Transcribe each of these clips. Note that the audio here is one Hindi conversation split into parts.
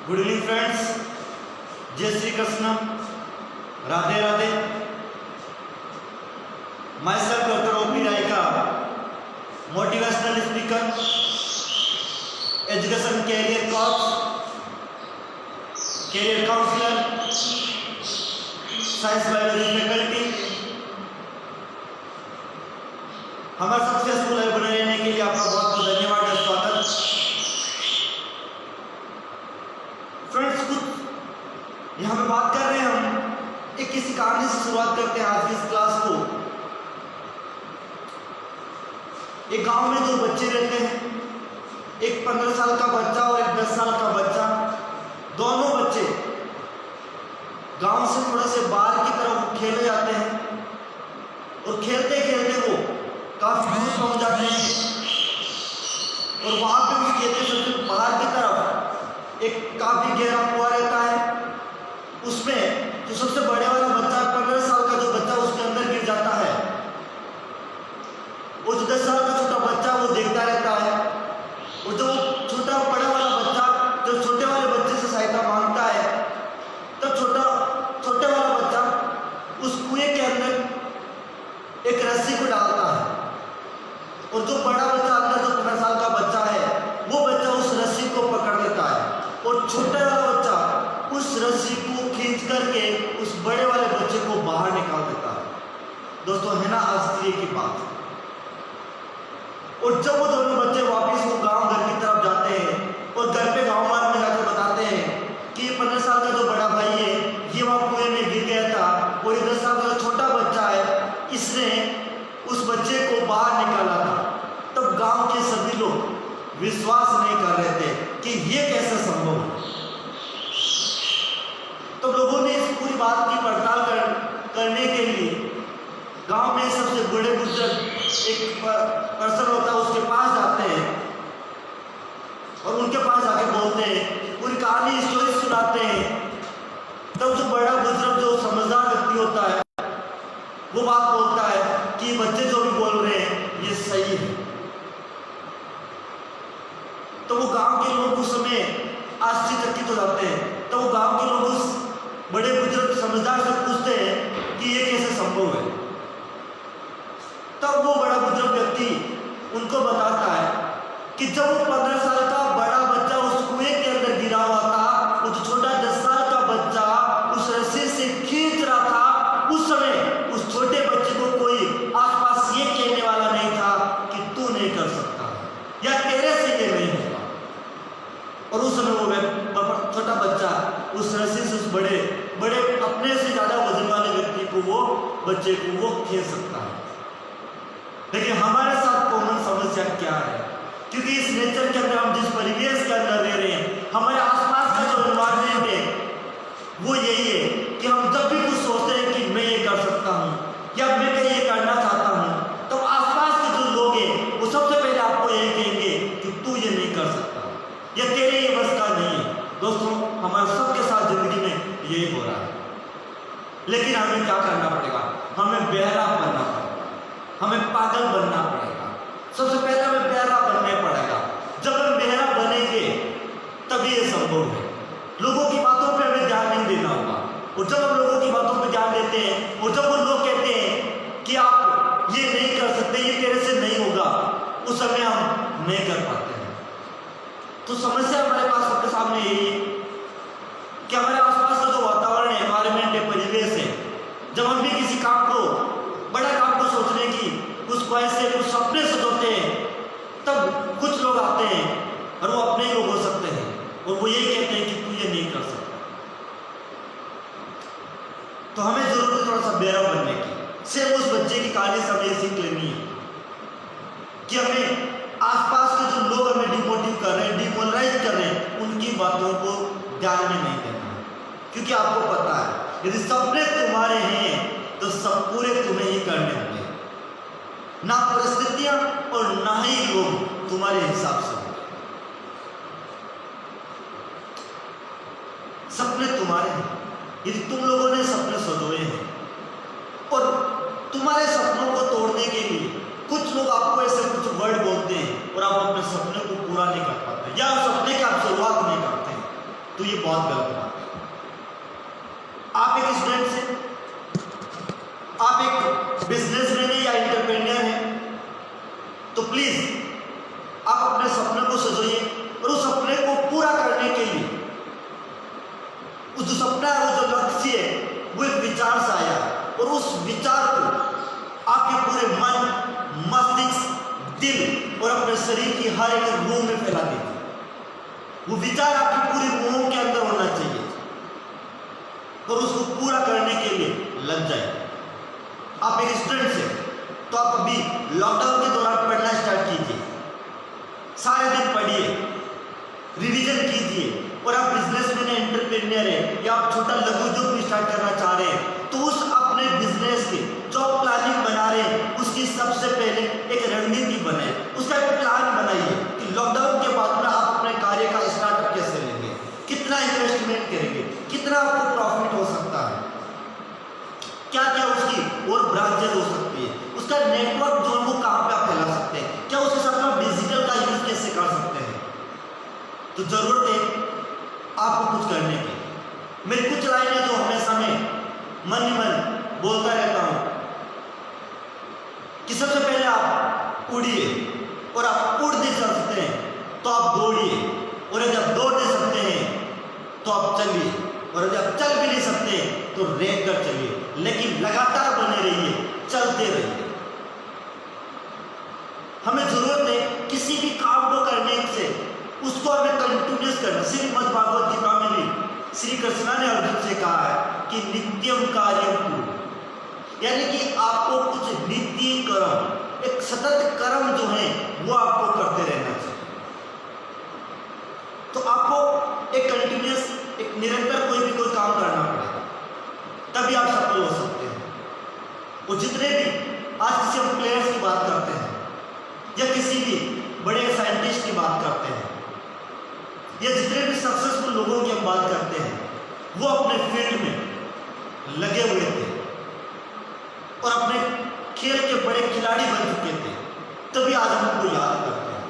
गुड इवनिंग फ्रेंड्स, जय Shri Krishna, Radhe Radhe. Myself doctor OP Rayka, motivational speaker, education career coach, career counsellor, science biology faculty. हमारा सक्सेसफुल लाइफ बनाए रहने के लिए आपका बहुत बहुत धन्यवाद और स्वागत। फ्रेंड्स, कुछ यहाँ पे बात कर रहे हैं हम एक किसी कहानी से शुरुआत करते हैं आज की इस क्लास को। एक गांव में दो बच्चे रहते हैं, एक 15 साल का बच्चा और एक 10 साल का बच्चा। दोनों बच्चे गांव से थोड़ा से बाहर की तरफ खेले जाते हैं और खेलते खेलते वो काफी दूर पहुंच जाते हैं और वहां पे उस खेत के सबसे बाहर की तरफ एक काफी गहरा कुआं रहता है। उसमें जो सबसे बड़े वाला बच्चा 15 साल का जो बच्चा उसके अंदर गिर जाता है और जो 10 साल का छोटा बच्चा वो देखता रहता है और जो छोटा बड़ा वाला बच्चा जो छोटे वाले बच्चे से सहायता मांगता है, तब छोटे वाला बच्चा उस कुएं के अंदर एक रस्सी को डालता है और जो बड़ा बच्चा अंदर जो 15 साल का बच्चा है वो बच्चा उस रस्सी को पकड़ लेता है और छोटा वाला बच्चा उस रस्सी को खींच करके उस बड़े वाले बच्चे को बाहर निकाल देता है। दोस्तों, है ना आश्चर्य की बात। और जब वो दोनों बच्चे वापस वो गांव घर की तरफ जाते हैं और घर पे गांव वालों में जाकर बताते हैं कि 15 साल का जो बड़ा भाई है ये वहां कुएं में गिर गया था और ये 10 साल का जो छोटा बच्चा है इसने उस बच्चे को बाहर निकाला था। तब गांव के सभी लोग विश्वास नहीं कर रहे थे कि ये कैसे संभव है। तो लोगों ने इस पूरी बात की पड़ताल करने के लिए गांव में सबसे बड़े बुजुर्ग एक पर्सन होता है उसके पास जाते हैं और उनके पास जाके बोलते हैं, पूरी कहानी स्टोरी सुनाते हैं। तब जो बड़ा बुजुर्ग जो समझदार व्यक्ति होता है वो बात बोलता है कि बच्चे जो भी बोल रहे हैं ये सही है। तो वो गांव के लोग उस समय आश्चर्यचकित हो जाते हैं। तो वो गांव के लोग उस बड़े बुजुर्ग समझदार से पूछते हैं कि ये कैसे संभव है। तब वो बड़ा बुजुर्ग व्यक्ति उनको बताता है कि जब वो 15 साल का बड़ा बच्चा उस कुएं के अंदर गिरा हुआ था, वो जो छोटा 10 साल का बच्चा उस रस्सी से खींच रहा था, उस समय उस छोटे बच्चे को कोई आसपास ये कहने वाला नहीं था कि तू नहीं कर सकता या तेरे से ये नहीं होगा। और उस समय वो छोटा बच्चा उस रस्सी से उस बड़े अपने से ज्यादा वजन वाले व्यक्ति को वो बच्चे को वो खींच सकता है। लेकिन हमारे साथ कॉमन समस्या क्या है? क्योंकि इस नेचर के अंदर हम जिस परिवेश के अंदर रह रहे हैं, हमारे आसपास का जो एनवायरनमेंट है वो यही है कि हम जब भी कुछ सोचते हैं कि मैं ये कर सकता हूँ या मैं कहीं ये करना चाहता हूँ, तो आसपास के जो लोग हैं वो सबसे पहले आपको यही कहेंगे कि तू ये नहीं कर सकता या तेरे ये बस का नहीं है। दोस्तों, हमारे सबके साथ जिंदगी में यही हो रहा है। लेकिन हमें क्या करना पड़ेगा? हमें बहरा बनना पड़ेगा, हमें पागल बनना पड़ेगा। सबसे पहले हमें बहरा बनना पड़ेगा। जब हम बहरा बनेंगे तभी ये संभव है। लोगों की बातों पे हमें ध्यान नहीं देना होगा। और जब हम लोगों की बातों पे ध्यान देते हैं और जब वो लोग कहते हैं कि आप ये नहीं कर सकते, ये तेरे से नहीं होगा, उस समय हम नहीं कर पाते हैं। तो समस्या हमारे पास सबके सामने यही है कि हमारे आसपास का जो वातावरण है, एनवायरनमेंट है, परिवेश है, जब हम भी किसी काम को, बड़ा काम को सोचने की कुछ ख्वाहिशें, कुछ सपने सजोते हैं, तब कुछ लोग आते हैं और वो अपने ही लोग हो सकते हैं और वो यही कहते हैं कि तू ये नहीं कर सकता। तो हमें जरूरत है थोड़ा सा बेरा बनने की। सिर्फ उस बच्चे की कहानी से हमें सीख लेनी है कि हमें आसपास के जो लोग हमें डिमोटिव कर रहे हैं, डिमोरलाइज कर रहे हैं, उनकी बातों को ध्यान में नहीं देना है। क्योंकि आपको पता है यदि सपने तुम्हारे हैं तो सब पूरे तुम्हें ही करने होंगे, ना परिस्थितियां और ना ही लोग तुम्हारे हिसाब से होंगे। सपने तुम्हारे हैं। यदि तुम लोगों ने सपने सजोए हैं और तुम्हारे सपनों को तोड़ने के लिए कुछ लोग आपको ऐसे कुछ वर्ड बोलते हैं और आप अपने सपने को पूरा नहीं कर पाते या सपने की आप शुरुआत नहीं करते हैं, तो ये बहुत गलत बात है। आप एक स्टूडेंट से, आप एक बिजनेसमैन है या एंटरप्रेन्योर है, तो प्लीज आप अपने सपने को सजोइए और उस सपने को पूरा करने के लिए, उस जो सपना है, वो जो लक्ष्य है, वो एक विचार से आया और उस विचार को आपके पूरे मन, मस्तिष्क, दिल और अपने शरीर की हर एक रूह में फैला दीजिए। वो विचार आपकी पूरी रूह के अंदर होना चाहिए और उसको पूरा करने के लिए लग जाए। आप एक स्टूडेंट से, तो आप अभी लॉकडाउन के दौरान पढ़ना स्टार्ट कीजिए, सारे दिन पढ़िए, रिवीजन कीजिए। और आप बिजनेसमैन है, एंटरप्रेन्योर है या आप छोटा लघु उद्योग भी स्टार्ट करना चाह रहे हैं, तो उस अपने बिजनेस के जो आप प्लानिंग बना रहे हैं, उसकी सबसे पहले एक रणनीति बनाए, उसका एक प्लान बनाइए कि लॉकडाउन के बाद में आप अपने कार्य का स्टार्टअप कैसे लेंगे, कितना इन्वेस्टमेंट करेंगे, कितना आपको प्रॉफिट हो सकता है, क्या क्या उसकी और ब्रांचेज हो सकती है, उसका नेटवर्क जो है वो कहाँ पे आप फैला सकते हैं, क्या उसके साथ आप डिजिटल का यूज कैसे कर सकते हैं। तो जरूरत है आपको कुछ करने की। मेरी कुछ लाइनें जो हमेशा मैं मन ही मन बोलता रहता हूं कि सबसे पहले आप उड़िए, और आप उड़ नहीं सकते हैं तो आप दौड़िए, और यदि आप दौड़ नहीं सकते हैं तो आप चलिए, और यदि आप चल भी नहीं सकते तो रेंग कर चलिए, लेकिन लगातार बने रहिए, चलते रहिए। हमें जरूरत है किसी भी काम को करने से उसको हमें कंटिन्यूस करना। श्रीमद् भागवत गीता में भी श्री कृष्ण ने अर्जुन से कहा है कि नित्यम कार्यम कुरु, यानी कि आपको कुछ नित्य कर्म, एक सतत कर्म जो है वो आपको करते रहना चाहिए। तो आपको एक कंटिन्यूस, एक निरंतर कोई काम करना पड़ेगा, तभी आप सफल हो सकते हैं। और जितने भी आज किसी हम प्लेयर्स की बात करते हैं या किसी भी बड़े साइंटिस्ट की बात करते हैं या जितने भी सक्सेसफुल लोगों की हम बात करते हैं, वो अपने फील्ड में लगे हुए थे और अपने खेल के बड़े खिलाड़ी बन चुके थे, तभी आज हम उनको याद करते हैं।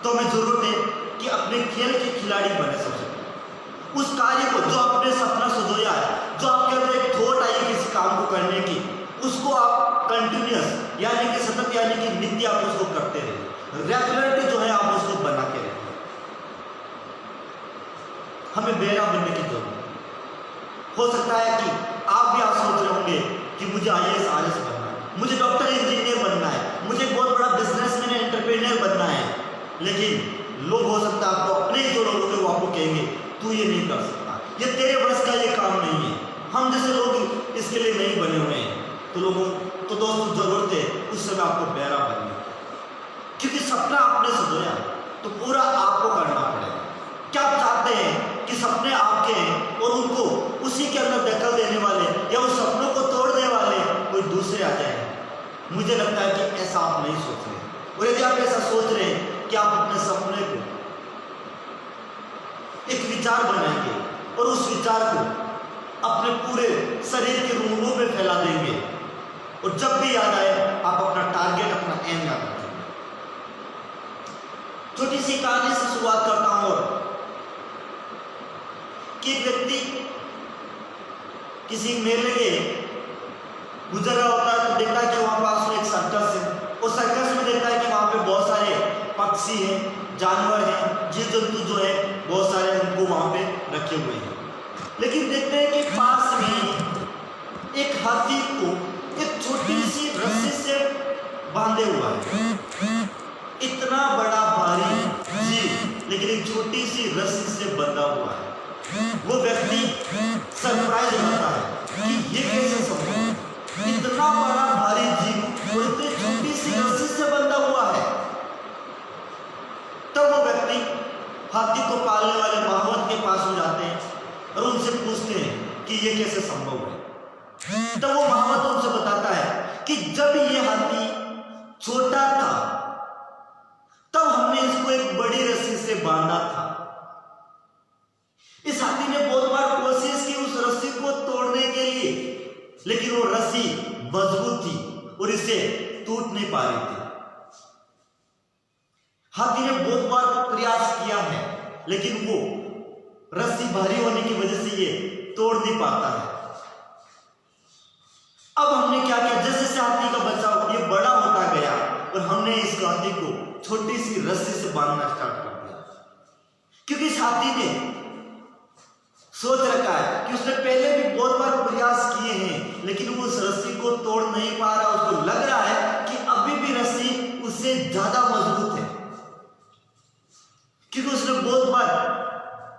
तो हमें जरूरत है कि अपने खेल के खिलाड़ी बने। सबसे पहले उस कार्य को, जो आपने सपना सजोया है, जो आपके अंदर एक थॉट आई किसी काम को करने की, उसको आप कंटिन्यूस यानी कि सतत यानी कि नित्य आप उसको करते रहे, रेगुलरिटी जो है आप उसको बना के रहे। हमें बेरा बनने की जरूरत। हो सकता है कि आप भी आप सोच रहे होंगे कि मुझे IAS RS बनना है, मुझे डॉक्टर इंजीनियर बनना है, मुझे बहुत बड़ा बिजनेसमैन एंटरप्रेन्योर बनना है, लेकिन लोग हो सकता है आपको, अपने जो लोग होंगे वो आपको कहेंगे तू ये नहीं कर सकता, ये तेरे बस का ये काम नहीं है, हम जैसे लोग इसके लिए नहीं बने हुए हैं। तो लोगों, तो दोस्तों जरूरत है उस समय आपको बेरा बनने, क्योंकि सपना आपने सजोया तो पूरा आपको करना पड़ेगा। क्या आप चाहते हैं कि सपने आपके हैं और उनको उसी के अंदर दखल देने वाले या उस सपनों को तोड़ने वाले कोई दूसरे आ जाए? मुझे लगता है कि ऐसा आप नहीं सोच रहे। और यदि आप ऐसा सोच रहे हैं कि आप अपने सपने को एक विचार बनाएंगे और उस विचार को अपने पूरे शरीर के रूहों में फैला देंगे, और जब भी याद आए आप अपना टारगेट, अपना एम याद रखेंगे। छोटी सी कहानी से शुरुआत करता हूं, और कि एक व्यक्ति किसी मेले के गुजर रहा होता है तो देखता है कि वहां पास में एक सर्कस है, और सर्कस में देखता है कि वहां पे बहुत सारे पक्षी हैं, जानवर हैं, जीव जंतु जो है बहुत सारे उनको वहां पे रखे हुए हैं। लेकिन देखते हैं कि पास में एक हाथी को एक छोटी सी रस्सी से बांधे हुआ है। इतना बड़ा भारी जीव लेकिन एक छोटी सी रस्सी से बंधा हुआ है। वो व्यक्ति सरप्राइज होता है कि ये कैसे संभव है, इतना बड़ा भारी जीव और इतनी छोटी सी रस्सी से बंधा हुआ है। तब वो व्यक्ति हाथी को पालने वाले महावत के पास हो जाते हैं और उनसे पूछते हैं कि ये कैसे संभव है। तब वो महावत उनसे बताता है कि जब ये हाथी छोटा था तब हमने इसको एक बड़ी रस्सी से बांधा था। इस हाथी ने बहुत बार कोशिश की उस रस्सी को तोड़ने के लिए, लेकिन वो रस्सी मजबूत थी और इसे टूट नहीं पा रही थी। हाथी ने बहुत बार प्रयास किया है, लेकिन वो रस्सी भारी होने की वजह से ये तोड़ नहीं पाता है। अब हमने क्या किया, जैसे जैसे हाथी का बच्चा ये बड़ा होता गया और हमने इस हाथी को छोटी सी रस्सी से बांधना स्टार्ट कर दिया, क्योंकि इस हाथी ने सोच रखा है कि उसने पहले भी बहुत बार प्रयास किए हैं लेकिन वो उस रस्सी को तोड़ नहीं पा रहा। उसको लग रहा है कि अभी भी रस्सी उससे ज्यादा मजबूत है, क्योंकि उसने बहुत बार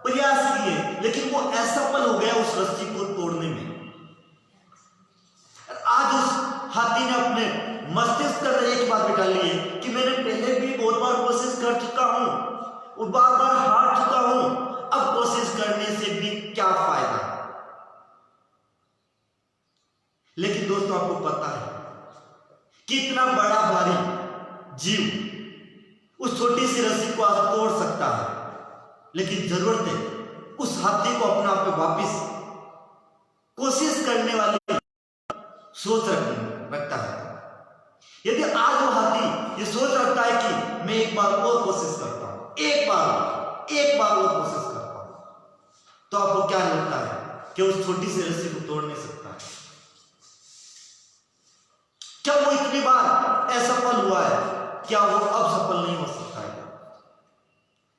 प्रयास किए लेकिन वो असफल हो गया उस रस्सी को तोड़ने में। आज उस हाथी ने अपने मस्तिष्क के अंदर एक बात बिठा ली है कि मैंने पहले भी बहुत बार कोशिश कर चुका हूं और बार बार हार चुका हूं, अब कोशिश करने से भी क्या फायदा। लेकिन दोस्तों आपको पता है कि इतना बड़ा भारी जीव उस छोटी सी रस्सी को आज तोड़ सकता है, लेकिन जरूरत है उस हाथी को अपने आप पे वापिस कोशिश करने वाली सोच रखता है। यदि आज वो हाथी ये सोच रखता है कि मैं एक बार और कोशिश करता हूं, एक बार और कोशिश करता हूं, तो आपको क्या लगता है कि उस छोटी सी रस्सी को तोड़ नहीं सकता है? क्या वो इतनी बार असफल हुआ है, क्या वो अब सफल नहीं हो सकता है?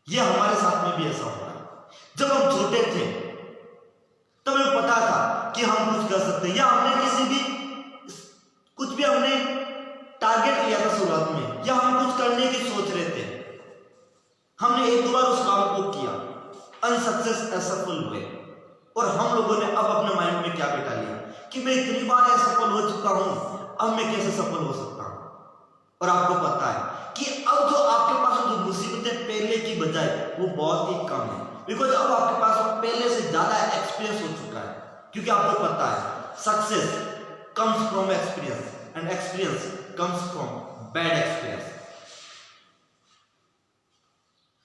ये हमारे साथ में भी ऐसा हुआ है। जब हम छोटे थे तब हमें पता था कि हम कुछ कर सकते हैं, या हमने किसी भी कुछ भी हमने टारगेट लिया था शुरुआत में, या हम कुछ करने की सोच रहे थे, हमने एक दो बार उस काम को किया, अनसक्सेस असफल हुए, और हम लोगों ने अब अपने माइंड में क्या बिठा लिया कि मैं इतनी बार असफल हो चुका हूं, अब मैं कैसे सफल हो सकता हूं। और आपको पता है कि अब जो आपके पास जो मुसीबतें पहले की बजाय वो बहुत ही कम है, बिकॉज अब आपके पास पहले से ज्यादा एक्सपीरियंस हो चुका है। क्योंकि आपको पता है success comes from experience and experience comes from bad experience।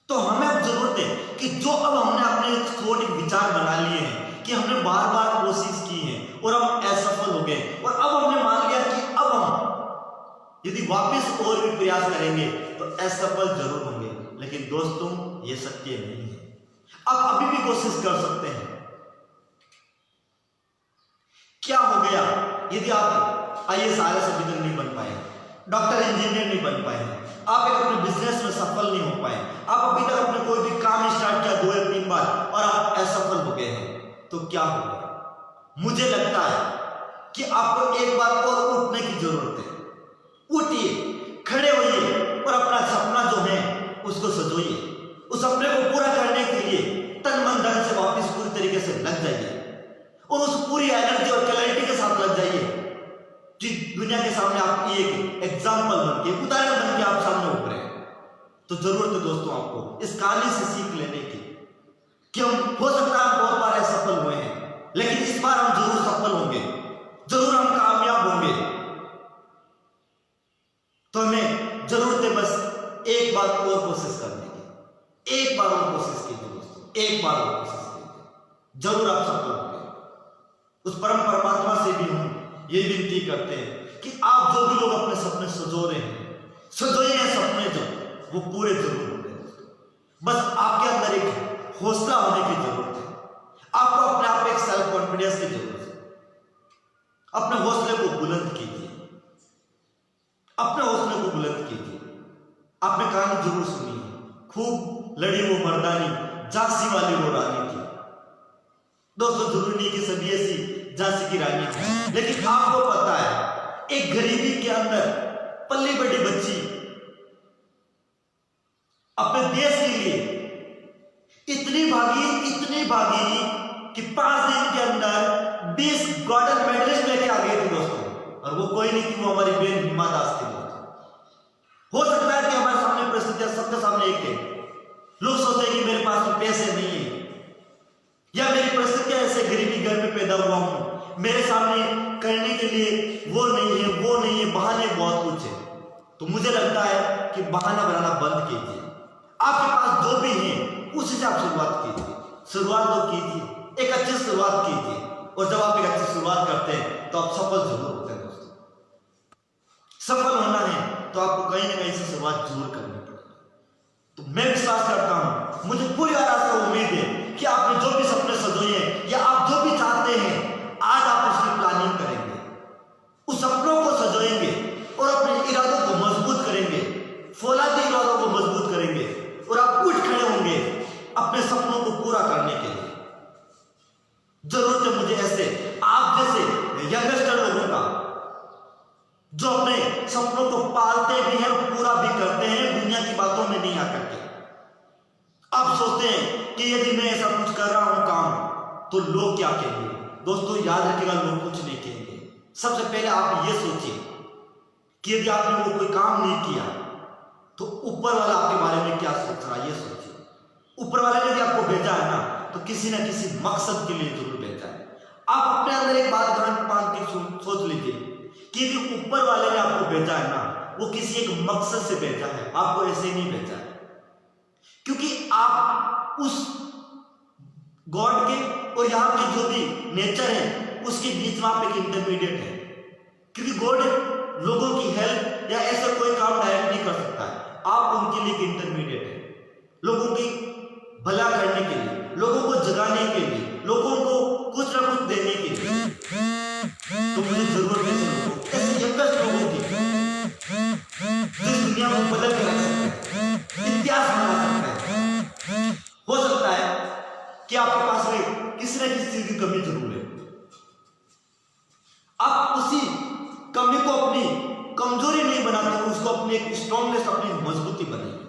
तो हमें अब जरूरत है कि जो अब हमने अपने थोड़े विचार बना लिए हैं कि हमने बार बार कोशिश की है और हम असफल हो गए, और अब हमने मान लिया कि अब हम यदि वापस और भी प्रयास करेंगे तो असफल जरूर होंगे। लेकिन दोस्तों ये सत्य नहीं है, आप अभी भी कोशिश कर सकते हैं। क्या हो गया यदि आप IAS RS अभी तक नहीं बन पाए, डॉक्टर इंजीनियर नहीं बन पाए, आप एक अपने बिजनेस में सफल नहीं हो पाए, आप अभी तक अपने कोई भी काम स्टार्ट किया 2 या 3 बार और आप असफल हो गए हैं, तो क्या होगा? मुझे लगता है कि आपको एक बार और उठने की जरूरत है। उठिए, खड़े होइए और अपना सपना जो है उसको सजोइए। उस सपने को पूरा करने के लिए तन मन धन से वापस पूरी तरीके से लग जाइए और उस पूरी एनर्जी और क्लैरिटी के साथ लग जाइए कि दुनिया के सामने आप एक एग्जाम्पल बन के, उदाहरण बन के आप सामने उभरे। तो जरूरत है दोस्तों आपको इस कहानी से सीख लेने की कि हम हो सकता है बहुत बार असफल हुए हैं, लेकिन इस बार हम जरूर सफल होंगे, जरूर हम कामयाब होंगे। तो हमें जरूरत है बस एक बार और कोशिश करने की, एक बार और कोशिश कीजिए दोस्तों, एक बार और कोशिश कीजिए, जरूर आप सफल होंगे। उस परम परमात्मा से भी हम ये विनती करते हैं कि आप जो भी लोग अपने सपने सजो रहे हैं, सजोइए सपने जो वो पूरे जरूर होंगे। बस आपके अंदर एक हौसला होने की जरूरत है, आपको अपने आप एक सेल्फ कॉन्फिडेंस की जरूरत है। अपने हौसले को बुलंद कीजिए, अपने हौसले को बुलंद कीजिए। आपने कहानी जरूर सुनी है, खूब लड़ी वो मर्दानी, झांसी वाली वो रानी थी। दोस्तों जरूरी नहीं कि सभी ऐसी झांसी की रानी है, लेकिन आपको पता है एक गरीबी के अंदर पली बड़ी बच्ची अपने देश के लिए इतनी भागी कि 5 दिन के अंदर 20 गोल्डन मेडलिस्ट लेके आ गई थी दोस्तों। और वो कोई नहीं थी, वो हमारी बहन हिमा दास थी दोस्तों। हो सकता है कि हमारे सामने परिस्थितियां सबके सामने एक है, लोग सोचते हैं कि मेरे पास में पैसे नहीं है, या मेरी परिस्थितियां ऐसे गरीबी घर में पैदा हुआ हूं, मेरे सामने करने के लिए वो नहीं है, बहाने बहुत कुछ है। तो मुझे लगता है कि बहाना बनाना बंद कीजिए। आपके पास जो भी है उसी से आप शुरुआत कीजिए, शुरुआत तो कीजिए, एक अच्छी शुरुआत कीजिए। और जब आप एक अच्छी शुरुआत करते हैं तो आप सफल जरूर होते हैं दोस्तों। सफल होना है तो आपको कहीं ना कहीं से शुरुआत जरूर करनी पड़ेगी। तो मैं विश्वास करता हूं, मुझे पूरी लोग क्या कहेंगे। दोस्तों याद रखिएगा, लोग कुछ नहीं कहेंगे। सबसे पहले आप ये सोचिए कि यदि आपने वो कोई काम नहीं किया तो ऊपर वाला आपके बारे में क्या सोच रहा है, ये सोचिए। ऊपर वाले ने यदि आपको भेजा है ना तो किसी ना किसी मकसद के लिए जरूर भेजा है। आप अपने अंदर एक बात गांठ बांध के सोच लीजिए कि यदि ऊपर वाले ने आपको भेजा है ना, वो किसी एक मकसद से भेजा है, आपको ऐसे ही नहीं भेजा है। क्योंकि आप उस गॉड के और यहाँ के जो भी नेचर है उसके बीच में आप एक इंटरमीडिएट है। क्योंकि गॉड लोगों की हेल्प या ऐसा कोई काम डायरेक्ट नहीं कर सकता है, आप उनके लिए एक इंटरमीडिएट है। लोगों की भला करने के लिए, लोगों को जगाने के लिए, लोगों को कुछ ना कुछ देने के लिए। तो मुझे जरूरत है ऐसे यंगस्ट लोगों की जो इस दुनिया को बदल के रख सकते हैं, इतिहास बना सकते हैं। हो सकता है कि आपके पास में किसी न किसी चीज की कमी जरूर है, आप उसी कमी को अपनी कमजोरी नहीं बनाते, उसको अपनी एक स्ट्रॉन्गनेस, अपनी मजबूती बनाइए।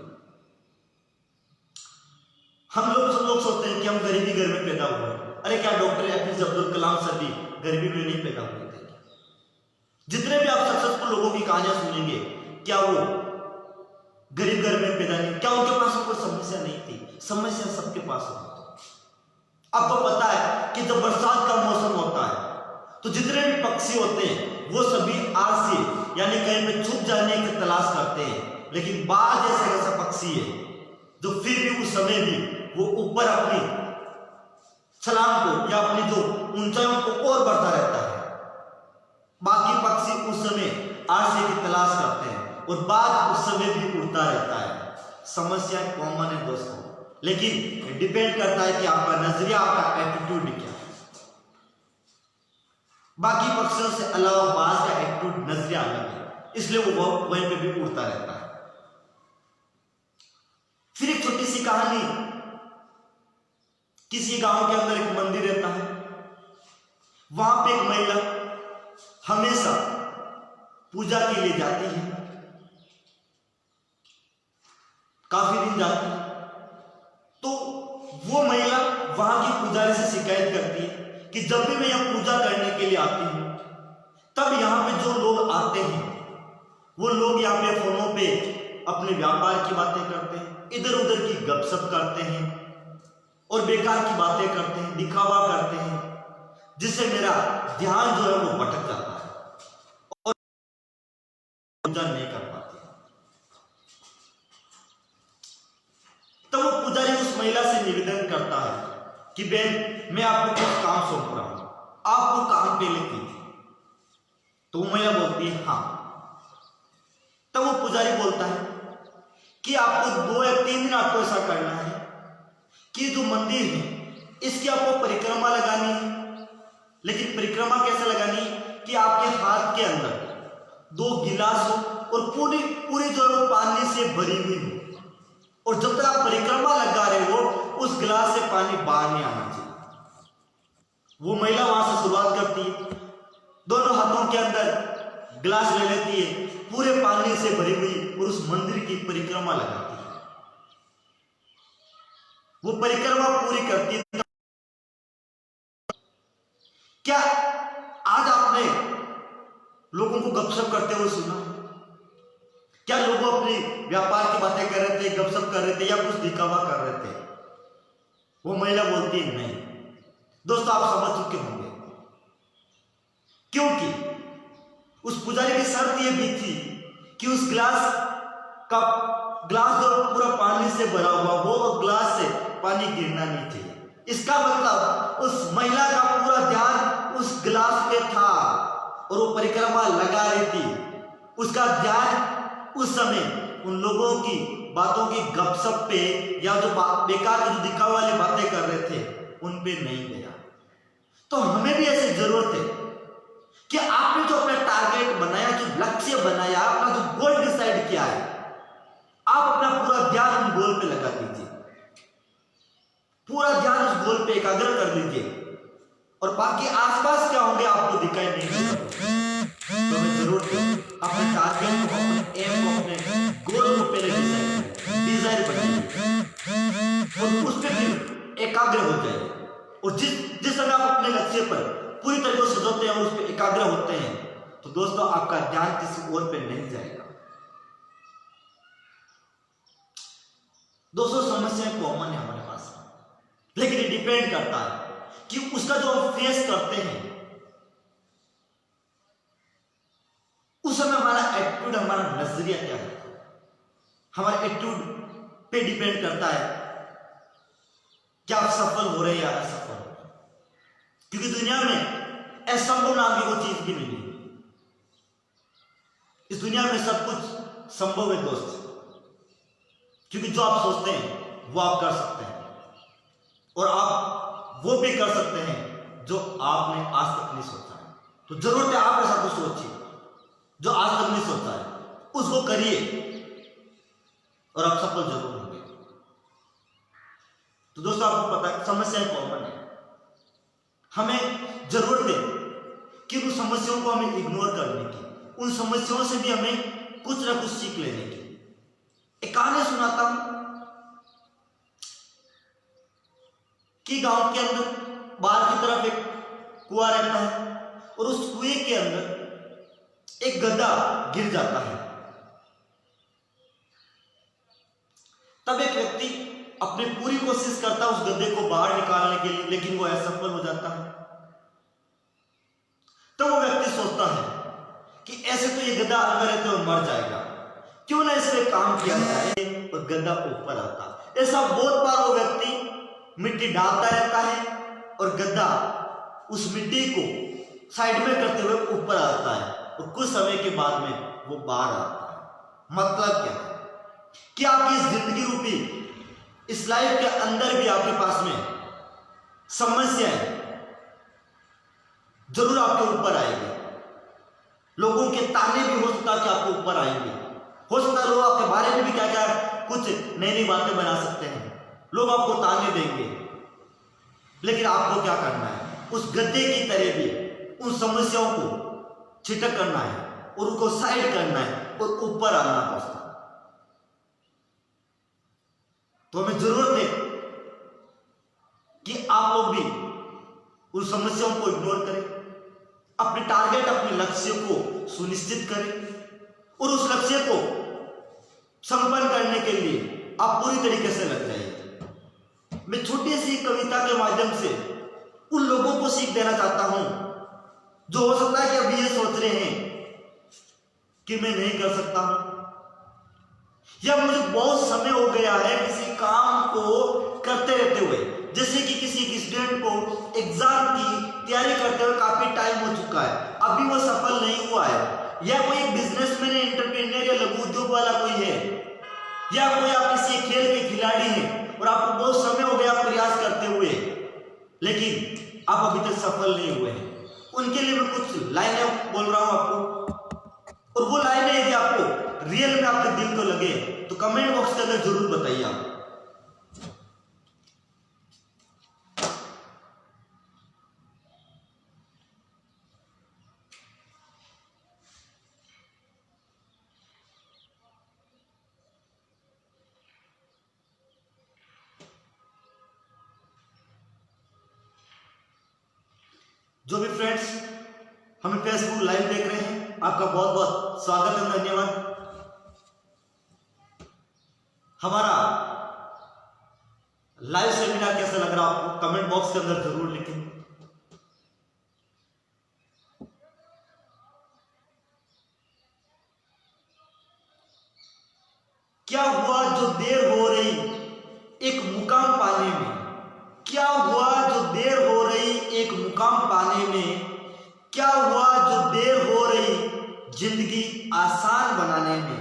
हम लोग सब लोग सोचते हैं कि हम गरीबी घर में पैदा हुए। अरे क्या doctor APJ Abdul Kalam sir भी गरीबी में नहीं पैदा हुए थे? जितने भी आप सक्सेसफुल लोगों की कहानियां सुनेंगे, क्या वो गरीब घर में पैदा नहीं? क्या उनके पास कोई समस्या नहीं थी? समस्या सबके पास होती। आपको पता है कि जब बरसात का मौसम होता है तो जितने भी पक्षी होते हैं वो सभी आलसी यानी कहीं पे छुप जाने की तलाश करते हैं, लेकिन बाज ऐसा पक्षी है जो फिर भी उस समय भी वो ऊपर अपनी छलांग को या अपनी जो ऊंचाइयों को और बढ़ता रहता है। बाकी पक्षी उस समय आलसी की तलाश करते हैं और बाज उस समय भी उड़ता रहता है। समस्या कॉमन है दोस्तों, लेकिन डिपेंड करता है कि आपका नजरिया, आपका एटीट्यूड क्या है। बाकी पक्षियों से अलावा बाज का एटीट्यूड, नजरिया अलग है, इसलिए वो वहीं पे भी उड़ता रहता है। फिर एक छोटी सी कहानी, किसी गांव के अंदर एक मंदिर रहता है। वहां पे एक महिला हमेशा पूजा के लिए जाती है, काफी दिन जाती है। तो वो महिला वहां की पुजारी से शिकायत करती है कि जब भी मैं यहां पूजा करने के लिए आती हूं तब यहां पे जो लोग आते हैं वो लोग यहाँ पे फोनों पे अपने व्यापार की बातें करते हैं, इधर उधर की गपशप करते हैं और बेकार की बातें करते हैं, दिखावा करते हैं, जिससे मेरा ध्यान जो है वो भटक जाता है और पूजा नहीं कर पाती। तो वो पुजारी उस महिला से निवेदन करता है कि बहन, मैं आपको कुछ काम सौंप रहा हूं, आप वो काम पहले कीजिए। तो वो महिला बोलती है हाँ। तब वो पुजारी बोलता है कि आपको 2 या 3 दिन आपको ऐसा करना है कि जो मंदिर है इसकी आपको परिक्रमा लगानी है। लेकिन परिक्रमा कैसे लगानी है कि आपके हाथ के अंदर 2 गिलास हो और पूरी जो है वो पानी से भरी हुई हो, और जब तक आप परिक्रमा लगा रहे हो उस गिलास से पानी बाहर नहीं आना चाहिए। वो महिला वहां से शुरुआत करती है, दोनों हाथों के अंदर गिलास ले लेती है, पूरे पानी से भरी हुई, और उस मंदिर की परिक्रमा लगाती है। वो परिक्रमा पूरी करती है। क्या आज आपने लोगों को गपशप करते हुए सुना? क्या लोग अपनी व्यापार की बातें कर रहे थे, गपशप कर रहे थे या कुछ दिखावा कर रहे थे? वो महिला बोलती है नहीं। दोस्तों आप समझ चुके होंगे, क्योंकि उस पुजारी की शर्त यह भी थी कि उस ग्लास जो पूरा पानी से भरा हुआ वो ग्लास से पानी गिरना नहीं चाहिए। इसका मतलब उस महिला का पूरा ध्यान उस गिलास पे था और वो परिक्रमा लगा रही थी। उसका ध्यान उस समय उन लोगों की बातों की गपशप पे या जो बेकार जो दिखावे वाली बातें कर रहे थे उन पे नहीं गया। तो हमें भी ऐसी जरूरत है कि आपने जो अपना टारगेट बनाया, जो लक्ष्य बनाया, अपना जो गोल डिसाइड किया है, आप अपना पूरा ध्यान उस गोल पे लगा दीजिए, पूरा ध्यान उस गोल पे एकाग्र कर लीजिए, और बाकी आसपास क्या होंगे आपको दिखाई नहीं देगा। तो हमें जरूरत है अपने टारगेट को, अपने एम को, अपने गोल को पहले डिजायर बनाइए और उस पर फिर एकाग्र हो जाए। और जिस समय लक्ष्य पर पूरी तरीके से सजोते हैं और उस पर एकाग्र होते हैं, तो दोस्तों आपका ध्यान किसी और पे नहीं जाएगा। दोस्तों समस्याएं कॉमन है हमारे पास, लेकिन ये डिपेंड करता है कि उसका जो हम फेस करते हैं उस समय हमारा एटीट्यूड, हमारा नजरिया क्या है। हमारे एटीट्यूड पे डिपेंड करता है कि आप सफल हो रहे हैं या असफल हो रहे हैं, क्योंकि दुनिया में असंभव नाम की कोई चीज भी नहीं है। इस दुनिया में सब कुछ संभव है दोस्त, क्योंकि जो आप सोचते हैं वो आप कर सकते हैं, और आप वो भी कर सकते हैं जो आपने आज तक नहीं सोचा है। तो जरूरत है आप ऐसा कुछ सोचिए जो आज तक नहीं सोचा है, उसको करिए और आप सफल जरूर होंगे। तो दोस्तों आपको पता है समस्याएं कॉमन है, हमें जरूरत है कि उन समस्याओं को हमें इग्नोर करने की, उन समस्याओं से भी हमें कुछ ना कुछ सीख लेने की। एक कहानी सुनाता हूं कि गांव के अंदर बाहर की तरफ एक कुआं रहता है, और उस कुएं के अंदर एक गधा गिर जाता है। तब एक व्यक्ति अपनी पूरी कोशिश करता है उस गधे को बाहर निकालने के लिए, लेकिन वो असफल हो जाता है। तो वो व्यक्ति सोचता है कि ऐसे तो ये गधा अंदर रहते और मर जाएगा, क्यों ना इसमें काम किया जाए, और गधा ऊपर आता है। ऐसा बहुत बार वो व्यक्ति मिट्टी डालता रहता है और गधा उस मिट्टी को साइड में करते हुए ऊपर आता है, और कुछ समय के बाद में वो बाहर आता है। मतलब क्या है कि आपकी जिंदगी रूपी इस लाइफ के अंदर भी आपके पास में समस्याएं जरूर आपके ऊपर आएंगे। लोगों के ताने भी हो सकता है कि आपके ऊपर आएंगे, हो सकता है लोग आपके बारे में भी क्या क्या कुछ नई नई बातें बना सकते हैं, लोग आपको ताने देंगे। लेकिन आपको क्या करना है, उस गद्दे की तरह भी उन समस्याओं को छिटक करना है और उनको साइड करना है और ऊपर आना दोस्तों। तो हमें जरूरत है कि आप लोग भी उन समस्याओं को इग्नोर करें, अपने टारगेट, अपने लक्ष्य को सुनिश्चित करें, और उस लक्ष्य को संपन्न करने के लिए आप पूरी तरीके से लग जाइए। मैं छोटी सी कविता के माध्यम से उन लोगों को सीख देना चाहता हूं जो हो सकता है कि अभी ये सोच रहे हैं कि मैं नहीं कर सकता हूं, या मुझे बहुत समय हो गया है किसी काम को करते रहते हुए। जैसे कि किसी स्टूडेंट को एग्जाम की तैयारी करते हुए काफी टाइम हो चुका है, अभी वो सफल नहीं हुआ है, या कोई बिजनेसमैन, एंटरप्रेन्योर या लघु उद्योग वाला कोई है, या कोई आप किसी खेल के खिलाड़ी हैं और आपको बहुत समय हो गया प्रयास करते हुए, लेकिन आप अभी तक सफल नहीं हुए हैं। उनके लिए मैं कुछ लाइनें बोल रहा हूं आपको, और वो लाइनें यदि आपको रियल में आपके दिल को लगे तो कमेंट बॉक्स के अंदर जरूर बताइए आप। जो भी फ्रेंड्स हमें फेसबुक लाइव देख रहे हैं, आपका बहुत बहुत स्वागत है, धन्यवाद। हमारा लाइव सेमिनार कैसा लग रहा आपको कमेंट बॉक्स के अंदर जरूर लिखें। क्या हुआ जो देर हो रही एक मुकाम पाने में, क्या हुआ जो देर हो रही एक मुकाम पाने में, क्या हुआ जो देर हो रही जिंदगी आसान बनाने में,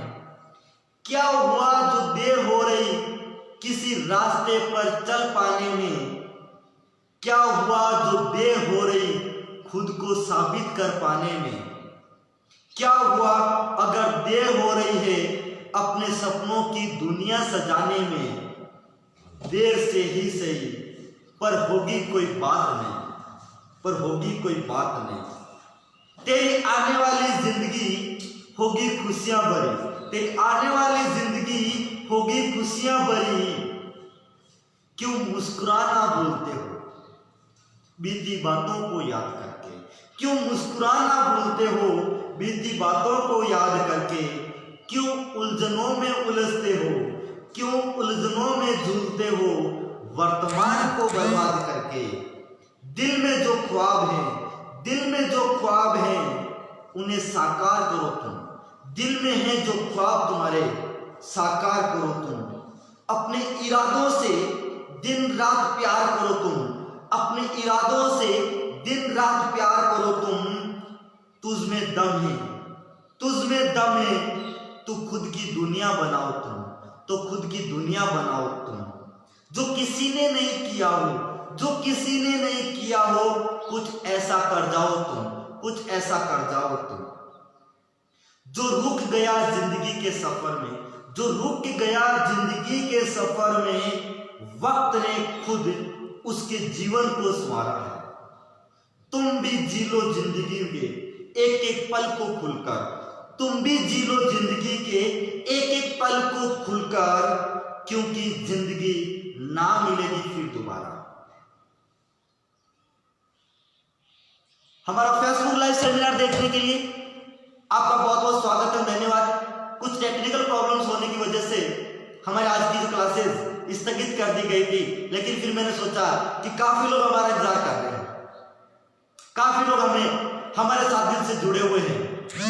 क्या हुआ जो देर हो रही किसी रास्ते पर चल पाने में, क्या हुआ जो देर हो रही खुद को साबित कर पाने में, क्या हुआ अगर देर हो रही है अपने सपनों की दुनिया सजाने में। देर से ही सही पर होगी कोई बात नहीं, पर होगी कोई बात नहीं। तेरी आने वाली जिंदगी होगी खुशियां भरी, तेरी आने वाली जिंदगी होगी खुशियां भरी। क्यों मुस्कुराना भूलते हो बीती बातों को याद करके? क्यों मुस्कुराना भूलते हो बीती बातों को याद करके? क्यों उलझनों में उलझते हो? क्यों उलझनों में झूलते हो वर्तमान को बर्बाद करके? दिल में जो ख्वाब है, दिल में जो ख्वाब है उन्हें साकार करो तुम। दिल में है जो ख्वाब तुम्हारे, साकार करो तुम। अपने इरादों से दिन रात प्यार करो तुम। अपने इरादों से दिन रात प्यार करो तुम। तुझ में दम है, तुझ में दम है, तू खुद की दुनिया बनाओ तुम। तो खुद की दुनिया बनाओ तुम। जो किसी ने नहीं किया हो, जो किसी ने नहीं किया हो, कुछ ऐसा कर जाओ तुम, कुछ ऐसा कर जाओ तुम। जो रुक गया जिंदगी के सफर में, जो रुक गया जिंदगी के सफर में, वक्त ने खुद उसके जीवन को संवारा है। तुम भी जी लो जिंदगी के एक एक पल को खुलकर। तुम भी जी लो जिंदगी के एक एक पल को खुलकर, क्योंकि जिंदगी ना मिलेगी फिर दोबारा। हमारा फेसबुक लाइव सेमिनार देखने के लिए आपका बहुत बहुत स्वागत है, धन्यवाद। कुछ टेक्निकल प्रॉब्लम्स होने की वजह से हमारे आज की जो क्लासेस स्थगित कर दी गई थी, लेकिन फिर मैंने सोचा कि काफी लोग हमारा इंतजार कर रहे हैं, काफी लोग हमारे साथ दिल से जुड़े हुए हैं,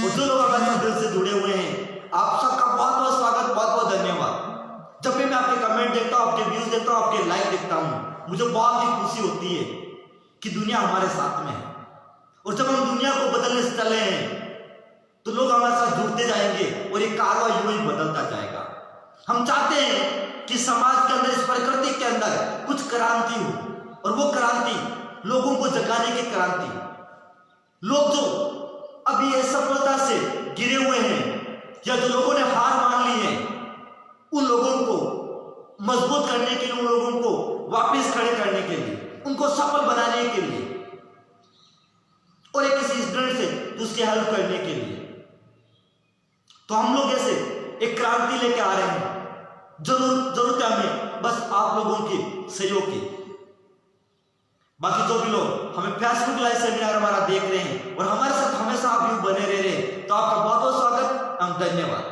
और जो लोग हमारे साथ दिल से जुड़े हुए हैं आप सबका बहुत बहुत स्वागत, बहुत बहुत धन्यवाद। जब भी मैं आपके कमेंट देखता हूँ, आपके व्यूज देखता हूँ, आपके लाइक देखता हूँ, मुझे बहुत ही खुशी होती है कि दुनिया हमारे साथ में है। और जब हम दुनिया को बदलने से चले हैं तो लोग हमारे साथ जुड़ते जाएंगे और ये कारवा यूं ही बदलता जाएगा। हम चाहते हैं कि समाज के अंदर, इस प्रकृति के अंदर कुछ क्रांति हो, और वो क्रांति लोगों को जगाने की क्रांति। लोग जो अभी असफलता से गिरे हुए हैं या जो लोगों ने हार मान ली है, उन लोगों को मजबूत करने के लिए, उन लोगों को वापस खड़े करने के लिए, उनको सफल बनाने के लिए, और एक किसी स्टूडेंट से उसकी हेल्प करने के लिए, तो हम लोग ऐसे एक क्रांति लेके आ रहे हैं। जरूरत है हमें बस आप लोगों के सहयोग की। बाकी जो भी लोग हमें फेसबुक लाइव सेमिनार हमारा देख रहे हैं और हमारे साथ हमेशा आप यूं बने रह रहे हैं, तो आपका बहुत बहुत स्वागत एवं धन्यवाद।